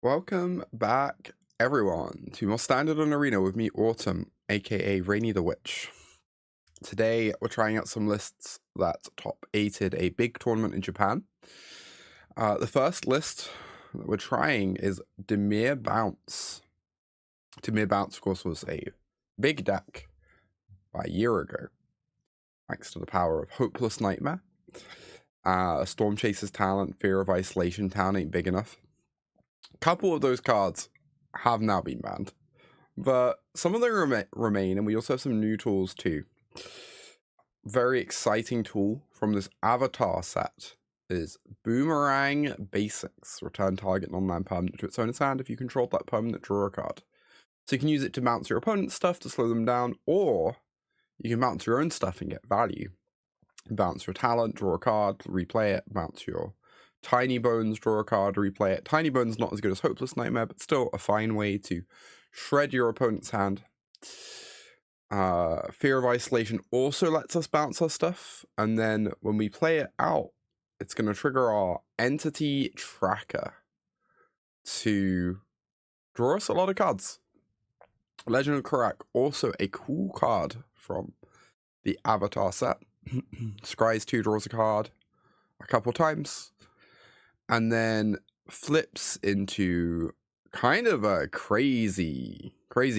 Welcome back, everyone, to more Standard on Arena with me, Autumn, aka Rainy the Witch. Today, we're trying out some lists that top 8'd a big tournament in Japan. The first list that we're trying is Dimir Bounce. Dimir Bounce, of course, was a big deck by a year ago, thanks to the power of Hopeless Nightmare. Stormchaser's talent, Fear of Isolation talent ain't big enough. A couple of those cards have now been banned, but some of them remain, and we also have some new tools too. Very exciting tool from this avatar set is Boomerang Basics. Return target non-land permanent to its owner's hand. If you control that permanent, draw a card. So you can use it to bounce your opponent's stuff to slow them down, or you can bounce your own stuff and get value. Bounce your talent, draw a card, replay it, bounce your Tinybones, draw a card, replay it. Tinybones not as good as Hopeless Nightmare, but still a fine way to shred your opponent's hand. Fear of Isolation also lets us bounce our stuff, and then when we play it out, it's going to trigger our entity tracker to draw us a lot of cards. Legend of Kuruk, also a cool card from the Avatar set. Scries 2, draws a card a couple times, and then flips into kind of a crazy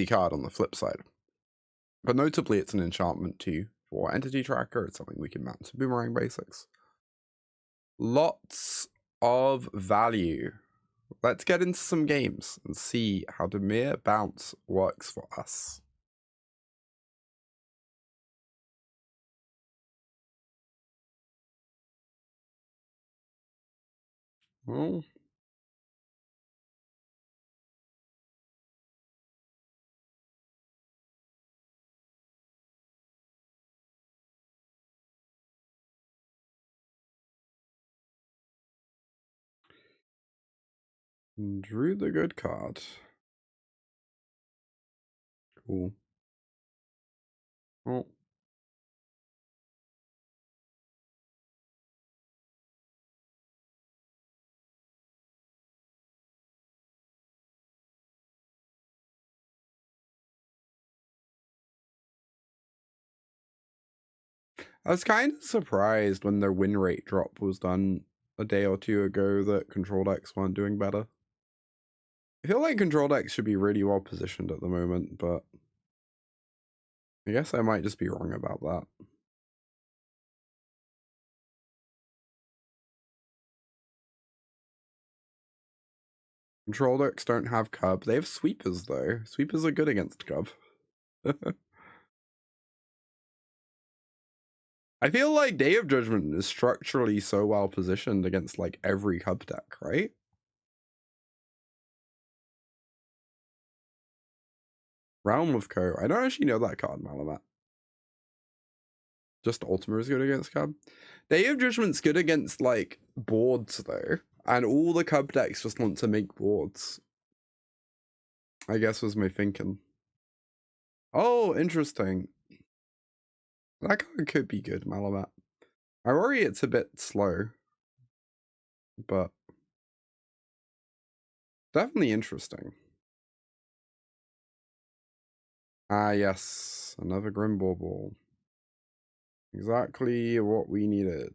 card on the flip side. But notably, it's an enchantment too for Entity Tracker. It's something we can mount to Boomerang Basics. Lots of value. Let's get into some games and see how Dimir Bounce works for us. Well, drew the good card. Cool. Well, I was kind of surprised when their win rate drop was done a day or two ago that control decks weren't doing better. I feel like control decks should be really well positioned at the moment, but I guess I might just be wrong about that. Control decks don't have Cub. They have Sweepers, though. Sweepers are good against Cub. I feel like Day of Judgment is structurally so well positioned against, like, every Cub deck, right? Realm of Co. I don't actually know that card, Malamat. Just Ultima is good against Cub. Day of Judgment's good against, like, boards, though. And all the Cub decks just want to make boards. I guess was my thinking. Oh, interesting. That card could be good, Malamat. I worry it's a bit slow. But definitely interesting. Ah, yes. Another Grim Bauble. Exactly what we needed.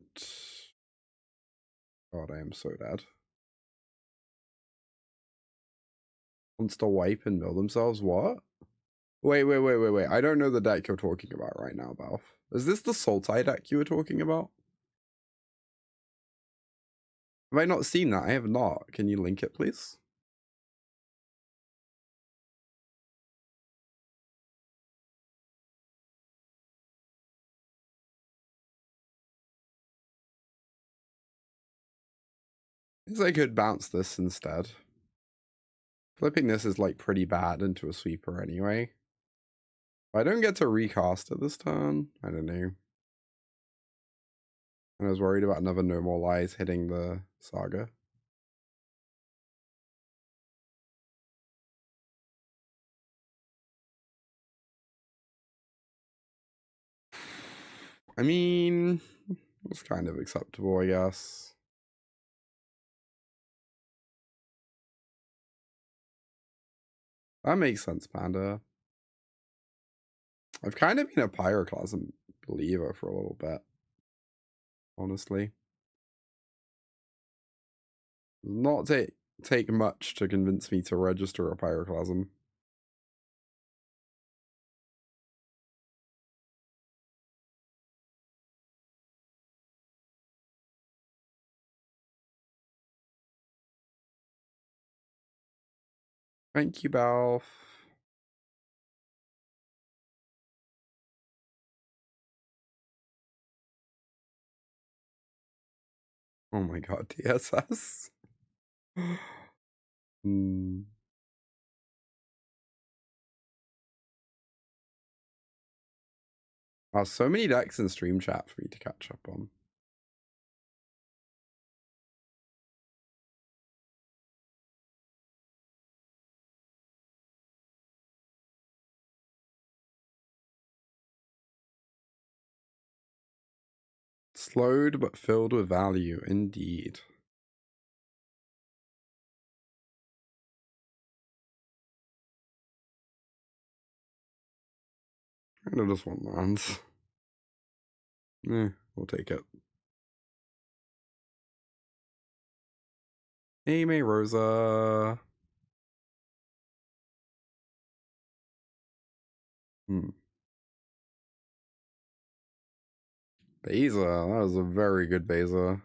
God, I am so dead. Wants to wipe and mill themselves? What? Wait. I don't know the deck you're talking about right now, Balf. Is this the Sultai deck you were talking about? Have I not seen that? I have not. Can you link it, please? I guess I could bounce this instead. Flipping this is like pretty bad into a sweeper anyway. If I don't get to recast it this turn, I don't know. And I was worried about another No More Lies hitting the Saga. I mean, it's kind of acceptable, I guess. That makes sense, Panda. I've kind of been a Pyroclasm believer for a little bit, honestly. Not take much to convince me to register a Pyroclasm. Thank you, Balf. Oh my god, DSS. Wow, so many decks in stream chat for me to catch up on. Slowed but filled with value, indeed. I just want lands. We'll take it. Hey, May Rosa. Beza, that was a very good Beza.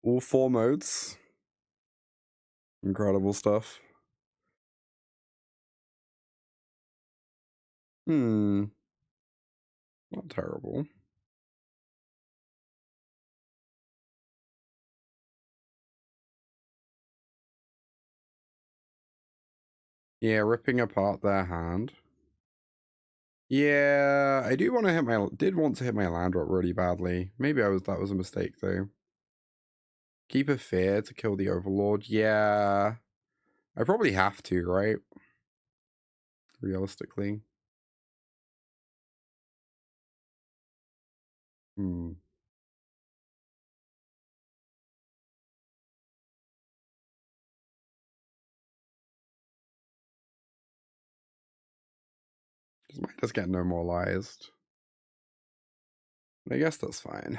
All 4 modes. Incredible stuff. Not terrible. Yeah, ripping apart their hand. Yeah, I do want to hit my land drop really badly. Maybe that was a mistake though. Keep a fear to kill the Overlord. Yeah. I probably have to, right? Realistically. This might just get no more lies. I guess that's fine.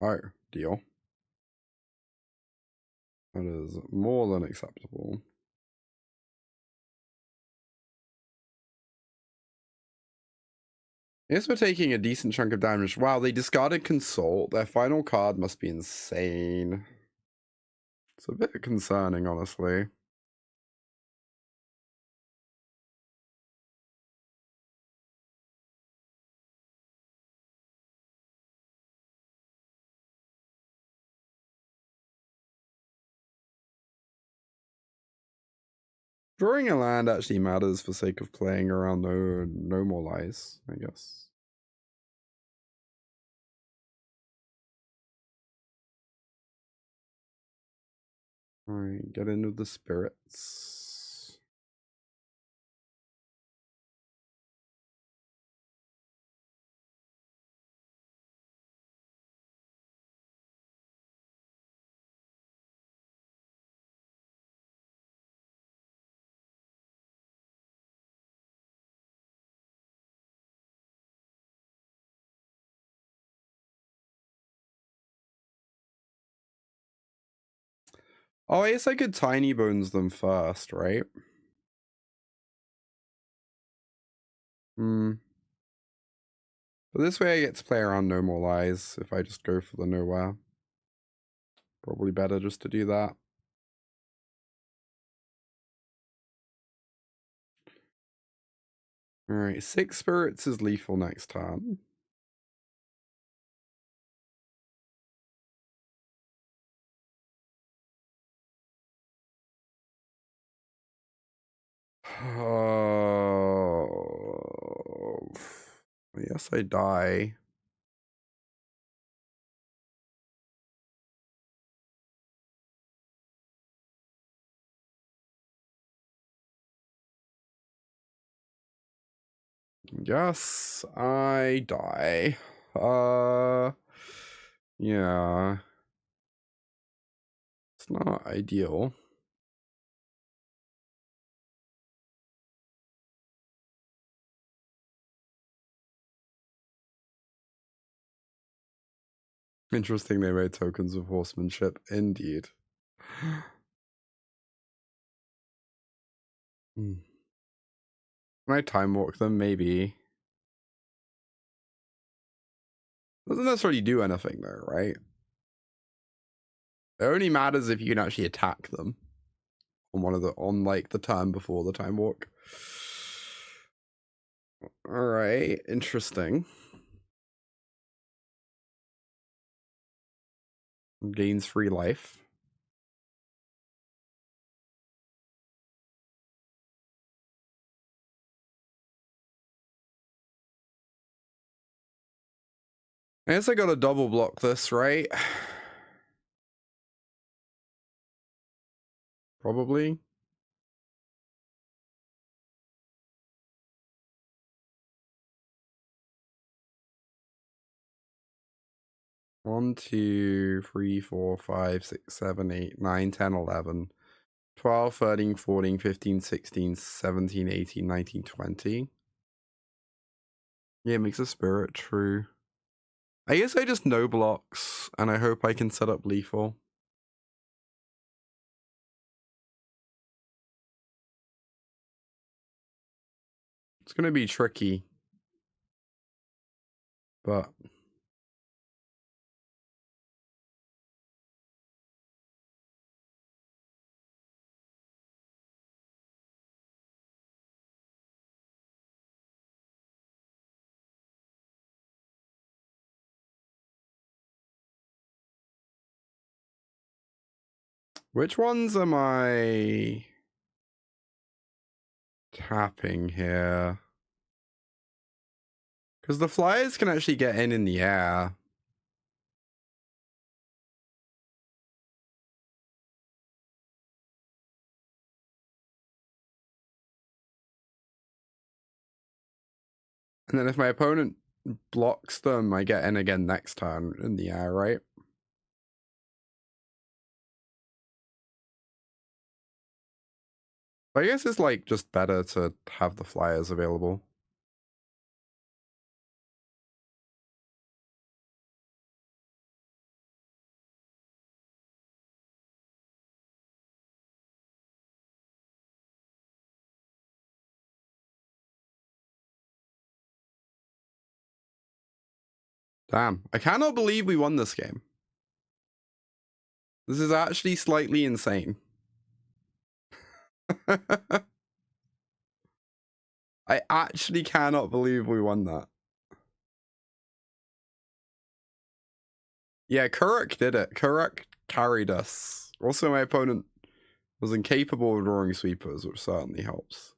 Oh, deal. That is more than acceptable. I guess we're taking a decent chunk of damage. Wow, they discarded Consult. Their final card must be insane. It's a bit concerning, honestly. Drawing a land actually matters for sake of playing around no more lies, I guess. Alright, get into the spirits. Oh, I guess I could Tinybones them first, right? But this way I get to play around no more lies if I just go for the nowhere. Probably better just to do that. Alright, 6 spirits is lethal next turn. Oh, yes, I die. Yes, I die. Yeah. It's not ideal. Interesting they made tokens of horsemanship, indeed. Can I time walk them? Maybe. Doesn't necessarily do anything though, right? It only matters if you can actually attack them on like the turn before the time walk. Alright, interesting. Gains free life. I guess I gotta double block this, right? Probably. One, 2, 3, 4, 5, 6, 7, 8, 9, 10, 11, 12, 13, 14, 15, 16, 17, 18, 19, 20. Yeah, it makes a spirit true. I guess I just no blocks, and I hope I can set up lethal. It's gonna be tricky. But which ones am I tapping here? Because the flyers can actually get in the air. And then if my opponent blocks them, I get in again next turn in the air, right? I guess it's like just better to have the flyers available. Damn, I cannot believe we won this game. This is actually slightly insane. I actually cannot believe we won that. Yeah, Kuruk did it. Kuruk carried us. Also, my opponent was incapable of drawing sweepers, which certainly helps.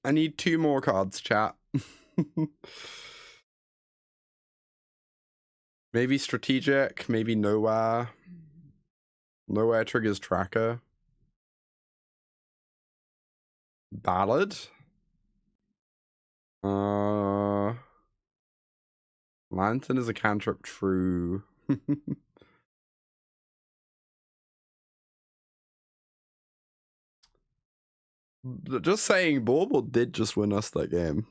I need 2 more cards, chat. Maybe strategic, maybe nowhere. Nowhere triggers tracker. Ballad. Lantern is a cantrip, true. Just saying, Bauble did just win us that game.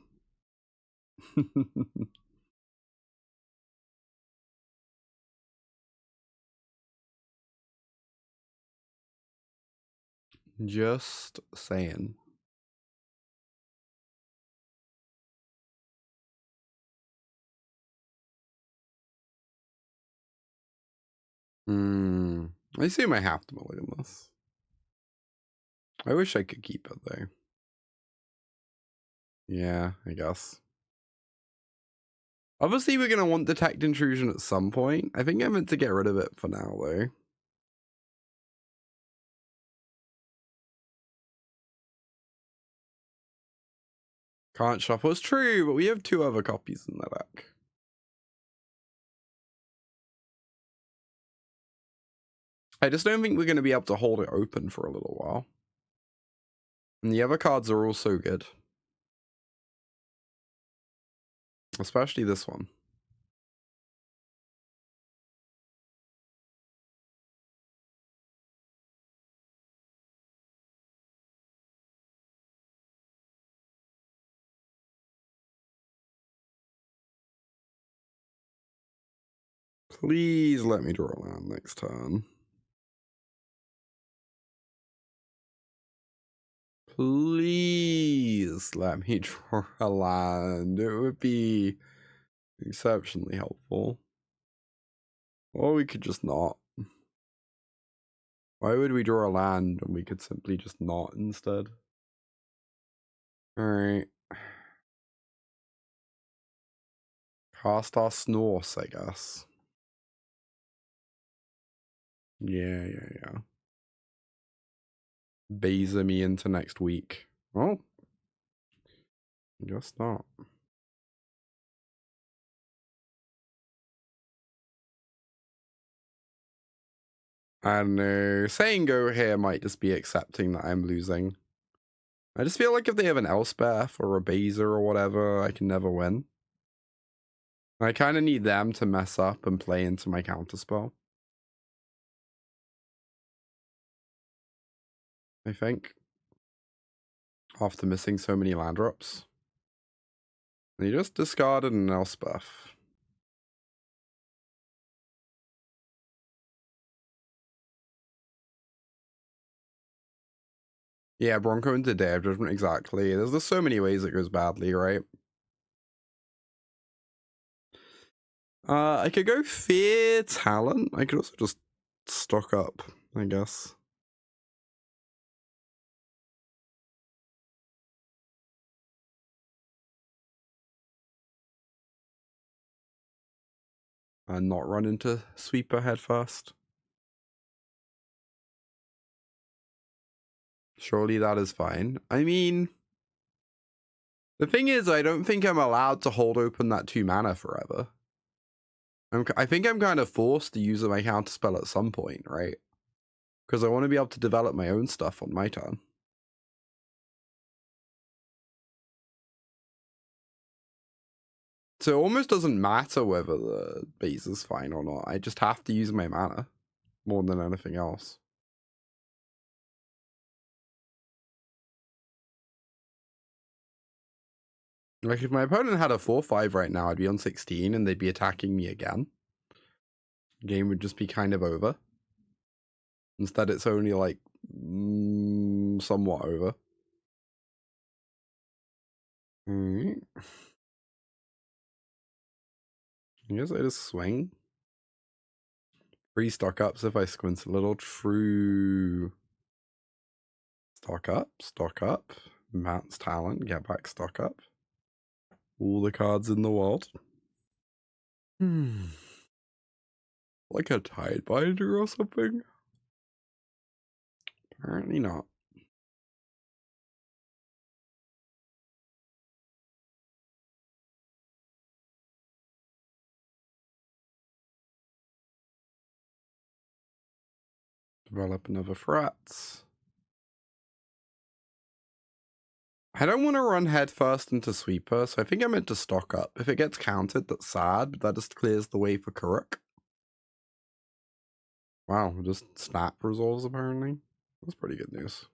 Just saying. I assume I have to mulligan this. I wish I could keep it though. Yeah, I guess. Obviously, we're gonna want Detect Intrusion at some point. I think I meant to get rid of it for now though. Can't shuffle. It's true, but we have 2 other copies in the deck. I just don't think we're going to be able to hold it open for a little while. And the other cards are also good. Especially this one. Please let me draw a land next turn. Please let me draw a land. It would be exceptionally helpful. Or we could just not. Why would we draw a land when we could simply just not instead? Alright. Cast our Snorse, I guess. Yeah. Baser me into next week. Oh. Guess not. I don't know. Saying go here might just be accepting that I'm losing. I just feel like if they have an Elspeth or a Baser or whatever, I can never win. I kind of need them to mess up and play into my counterspell. I think. After missing so many land drops. They just discarded an Elspeth. Yeah, Bronco into Day of Judgment, exactly. There's just so many ways it goes badly, right? I could go Fear Talent. I could also just stock up, I guess. And not run into Sweeper head first. Surely that is fine. I mean, the thing is, I don't think I'm allowed to hold open that 2 mana forever. I think I'm kind of forced to use my counterspell at some point, right? Because I want to be able to develop my own stuff on my turn. So it almost doesn't matter whether the base is fine or not. I just have to use my mana more than anything else. Like, if my opponent had a 4-5 right now, I'd be on 16 and they'd be attacking me again. The game would just be kind of over. Instead, it's only like somewhat over. Alright. I guess I just swing. 3 stock ups if I squint a little. True. Stock up. Mount's Talent, get back stock up. All the cards in the world. Like a Tidebinder or something? Apparently not. Develop another threat. I don't want to run headfirst into Sweeper, so I think I'm meant to stock up. If it gets countered, that's sad, but that just clears the way for Kuruk. Wow, just snap resolves apparently. That's pretty good news.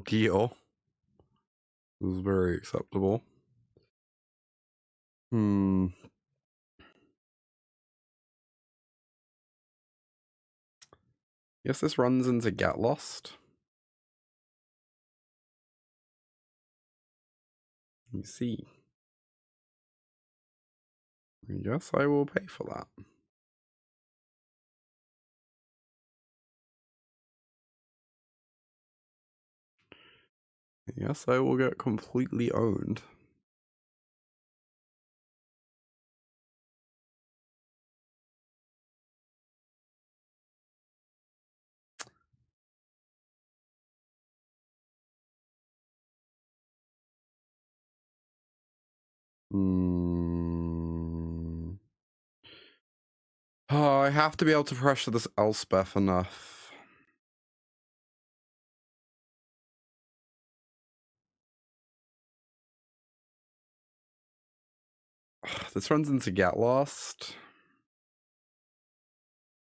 Deal. This is very acceptable. Guess this runs into Get Lost. Let me see. I guess I will pay for that. Yes, I will get completely owned. Oh, I have to be able to pressure this Elspeth enough. This runs into Get Lost.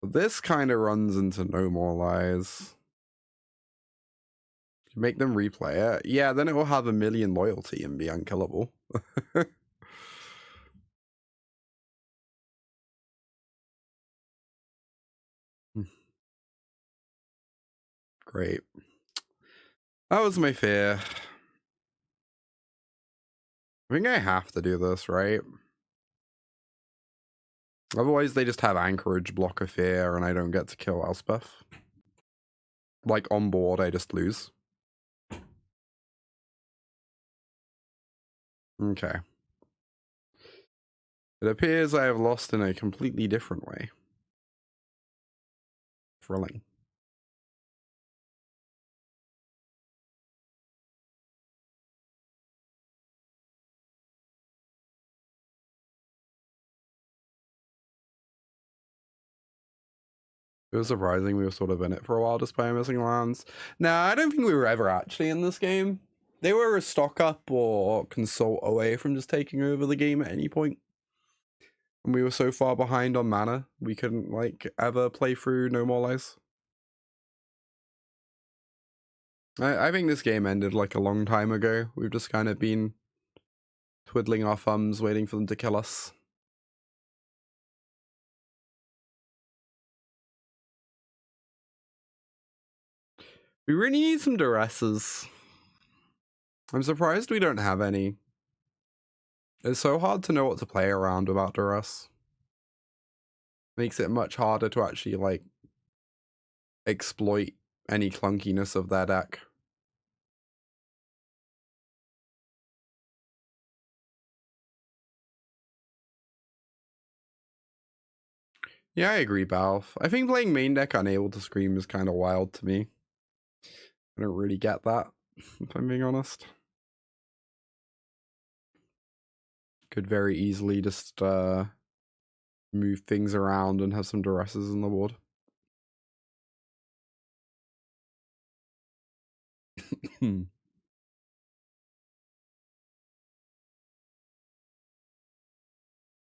This kind of runs into No More Lies. Make them replay it. Yeah, then it will have 1,000,000 loyalty and be unkillable. Great. That was my fear. I think I have to do this, right? Otherwise, they just have Anchorage, block a fear, and I don't get to kill Elspeth. Like, on board, I just lose. Okay. It appears I have lost in a completely different way. Thrilling. It was surprising we were sort of in it for a while despite missing lands. Nah, I don't think we were ever actually in this game. They were a stock up or consult away from just taking over the game at any point. And we were so far behind on mana, we couldn't, like, ever play through No More Lies. I think this game ended, like, a long time ago. We've just kind of been twiddling our thumbs, waiting for them to kill us. We really need some duresses. I'm surprised we don't have any. It's so hard to know what to play around without duress. Makes it much harder to actually, like, exploit any clunkiness of their deck. Yeah, I agree, Balf. I think playing main deck unable to scream is kind of wild to me. I don't really get that, if I'm being honest. Could very easily just move things around and have some duresses in the board.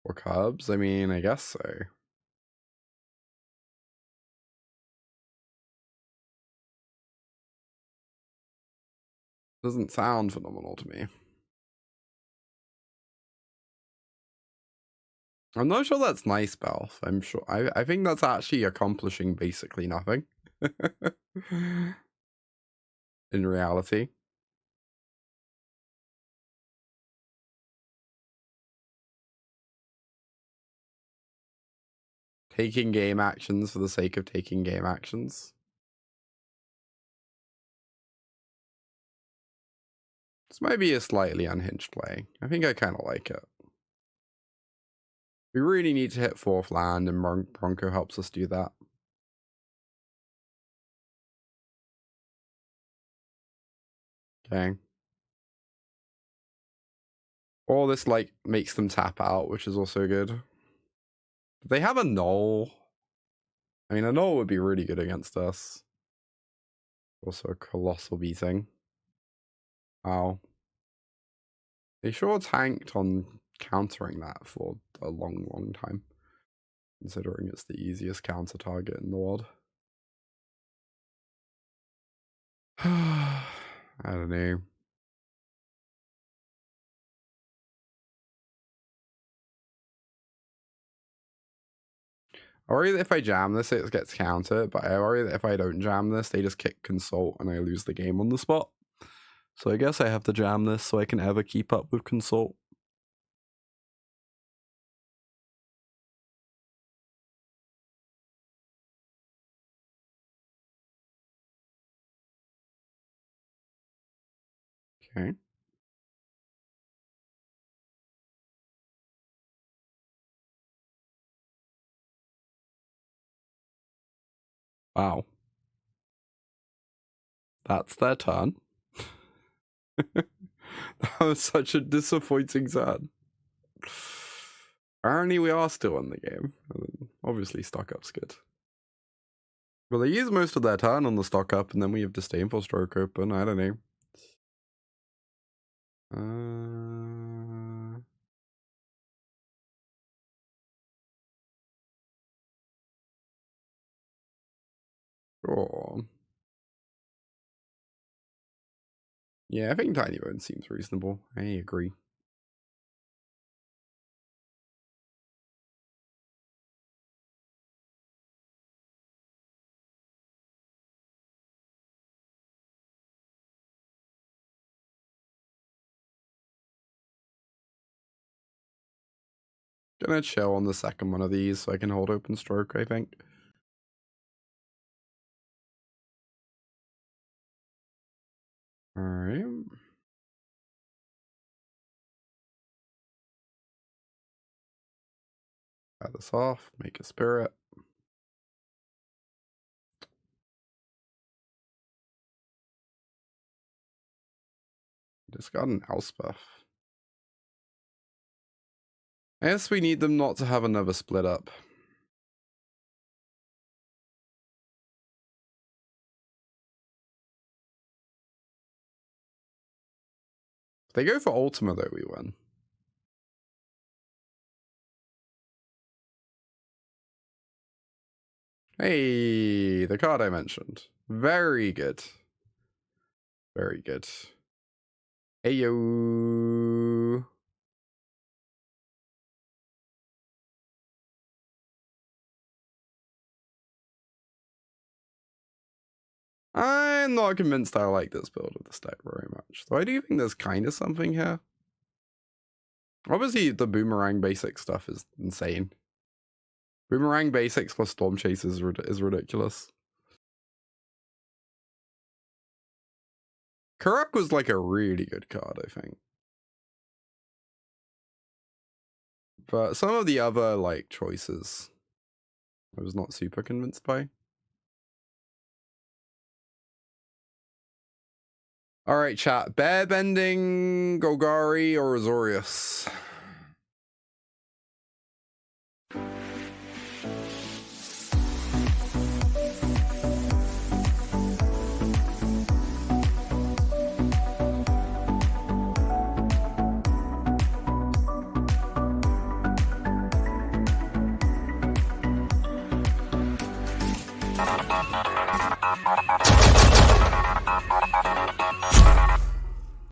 Or Cubs? I mean, I guess so. Doesn't sound phenomenal to me. I'm not sure that's nice, Balf. I'm sure. I think that's actually accomplishing basically nothing. In reality. Taking game actions for the sake of taking game actions. This might be a slightly unhinged play. I think I kind of like it. We really need to hit 4th land, and Bronco helps us do that. Okay. Or this, like, makes them tap out, which is also good. They have a null. I mean, a null would be really good against us. Also a colossal beating. Wow. They sure tanked on countering that for a long, long time. Considering it's the easiest counter target in the world. I don't know. I worry that if I jam this, it gets countered, but I worry that if I don't jam this, they just kick consult and I lose the game on the spot. So I guess I have to jam this so I can ever keep up with consult. Okay. Wow. That's their turn. That was such a disappointing turn. Apparently we are still in the game. Obviously stock up's good. Well, they use most of their turn on the stock up, and then we have Disdainful Stroke open. I don't know. Sure. Yeah, I think Tinybones seems reasonable. I agree. Gonna chill on the second one of these so I can hold open stroke, I think. Alright. Cut this off, make a spirit. Just got an Elspeth. I guess we need them not to have another split up. If they go for Ultima though, we win. Hey, the card I mentioned. Very good. Very good. Hey yo. I'm not convinced I like this build of this deck very much. Though I do think there's kind of something here. Obviously, the Boomerang Basics stuff is insane. Boomerang Basics plus Stormchaser is ridiculous. Kuruk was like a really good card, I think. But some of the other like choices I was not super convinced by. Alright, chat. Bear Bending, Golgari, or Azorius?